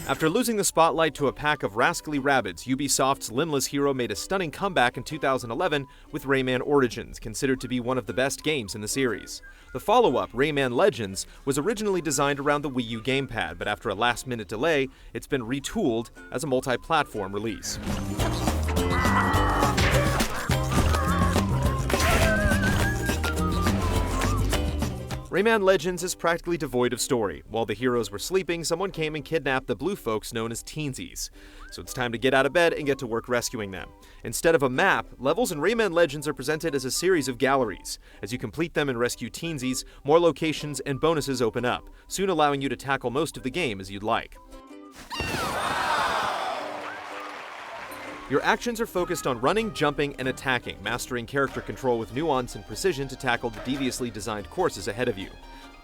After losing the spotlight to a pack of rascally Rabbids, Ubisoft's limbless hero made a stunning comeback in 2011 with Rayman Origins, considered to be one of the best games in the series. The follow-up, Rayman Legends, was originally designed around the Wii U gamepad, but after a last-minute delay, it's been retooled as a multi-platform release. Rayman Legends is practically devoid of story. While the heroes were sleeping, someone came and kidnapped the blue folks known as Teensies. So it's time to get out of bed and get to work rescuing them. Instead of a map, levels in Rayman Legends are presented as a series of galleries. As you complete them and rescue Teensies, more locations and bonuses open up, soon allowing you to tackle most of the game as you'd like. Your actions are focused on running, jumping, and attacking, mastering character control with nuance and precision to tackle the deviously designed courses ahead of you.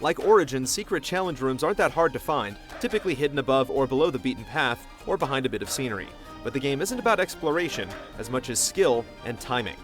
Like Origins, secret challenge rooms aren't that hard to find, typically hidden above or below the beaten path or behind a bit of scenery. But the game isn't about exploration as much as skill and timing.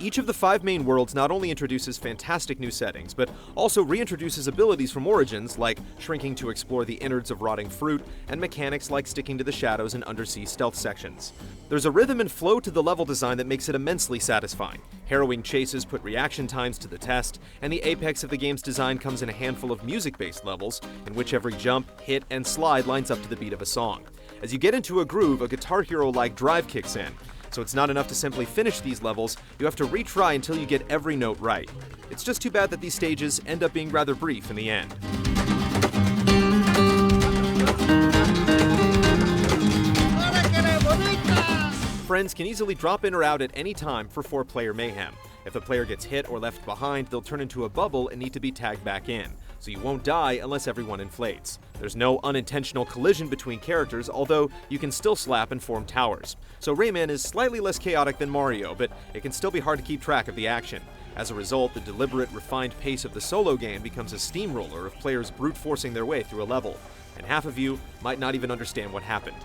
Each of the 5 main worlds not only introduces fantastic new settings, but also reintroduces abilities from Origins, like shrinking to explore the innards of rotting fruit, and mechanics like sticking to the shadows and undersea stealth sections. There's a rhythm and flow to the level design that makes it immensely satisfying. Harrowing chases put reaction times to the test, and the apex of the game's design comes in a handful of music-based levels, in which every jump, hit, and slide lines up to the beat of a song. As you get into a groove, a Guitar Hero-like drive kicks in. So it's not enough to simply finish these levels, you have to retry until you get every note right. It's just too bad that these stages end up being rather brief in the end. Friends can easily drop in or out at any time for 4-player mayhem. If a player gets hit or left behind, they'll turn into a bubble and need to be tagged back in, so you won't die unless everyone inflates. There's no unintentional collision between characters, although you can still slap and form towers. So Rayman is slightly less chaotic than Mario, but it can still be hard to keep track of the action. As a result, the deliberate, refined pace of the solo game becomes a steamroller of players brute forcing their way through a level, and half of you might not even understand what happened.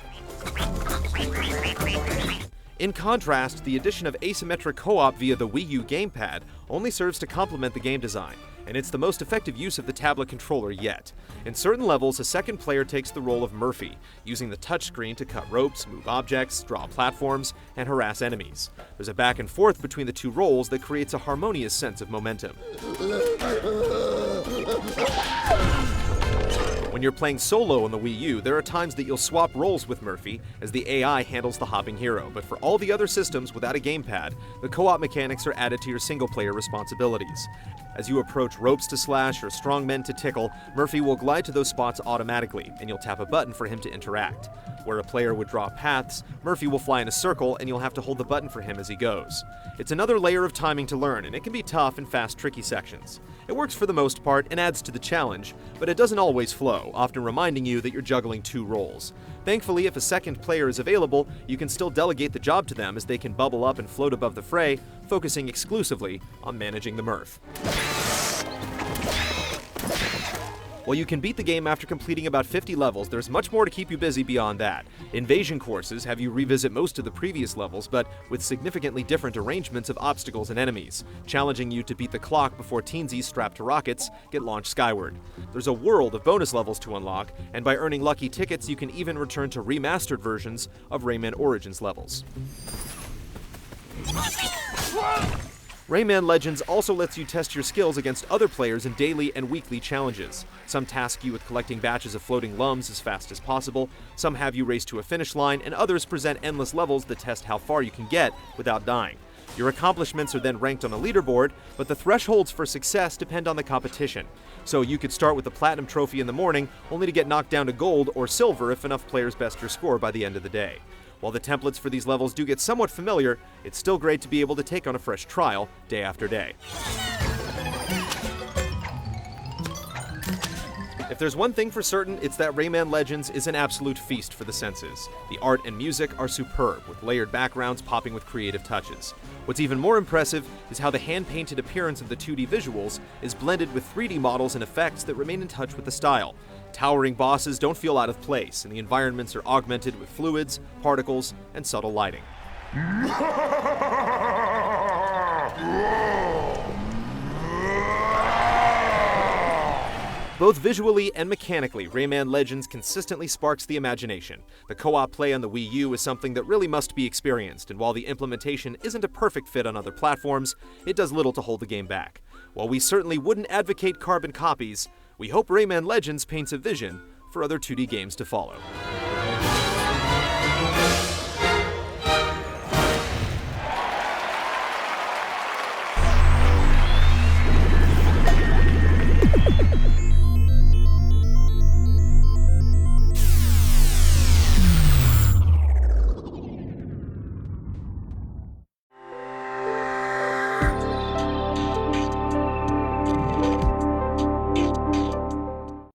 In contrast, the addition of asymmetric co-op via the Wii U gamepad only serves to complement the game design, and it's the most effective use of the tablet controller yet. In certain levels, a second player takes the role of Murphy, using the touchscreen to cut ropes, move objects, draw platforms, and harass enemies. There's a back and forth between the two roles that creates a harmonious sense of momentum. When you're playing solo on the Wii U, there are times that you'll swap roles with Murphy, as the AI handles the hopping hero, but for all the other systems without a gamepad, the co-op mechanics are added to your single-player responsibilities. As you approach ropes to slash or strong men to tickle, Murphy will glide to those spots automatically, and you'll tap a button for him to interact. Where a player would draw paths, Murphy will fly in a circle, and you'll have to hold the button for him as he goes. It's another layer of timing to learn, and it can be tough in fast, tricky sections. It works for the most part and adds to the challenge, but it doesn't always flow, often reminding you that you're juggling 2 roles. Thankfully, if a second player is available, you can still delegate the job to them as they can bubble up and float above the fray, focusing exclusively on managing the mirth. While you can beat the game after completing about 50 levels, there's much more to keep you busy beyond that. Invasion courses have you revisit most of the previous levels, but with significantly different arrangements of obstacles and enemies, challenging you to beat the clock before Teensies strapped to rockets get launched skyward. There's a world of bonus levels to unlock, and by earning lucky tickets, you can even return to remastered versions of Rayman Origins levels. Rayman Legends also lets you test your skills against other players in daily and weekly challenges. Some task you with collecting batches of floating lums as fast as possible, some have you race to a finish line, and others present endless levels that test how far you can get without dying. Your accomplishments are then ranked on a leaderboard, but the thresholds for success depend on the competition. So you could start with a platinum trophy in the morning, only to get knocked down to gold or silver if enough players best your score by the end of the day. While the templates for these levels do get somewhat familiar, it's still great to be able to take on a fresh trial day after day. If there's one thing for certain, it's that Rayman Legends is an absolute feast for the senses. The art and music are superb, with layered backgrounds popping with creative touches. What's even more impressive is how the hand-painted appearance of the 2D visuals is blended with 3D models and effects that remain in touch with the style. Towering bosses don't feel out of place, and the environments are augmented with fluids, particles, and subtle lighting. Both visually and mechanically, Rayman Legends consistently sparks the imagination. The co-op play on the Wii U is something that really must be experienced, and while the implementation isn't a perfect fit on other platforms, it does little to hold the game back. While we certainly wouldn't advocate carbon copies, we hope Rayman Legends paints a vision for other 2D games to follow.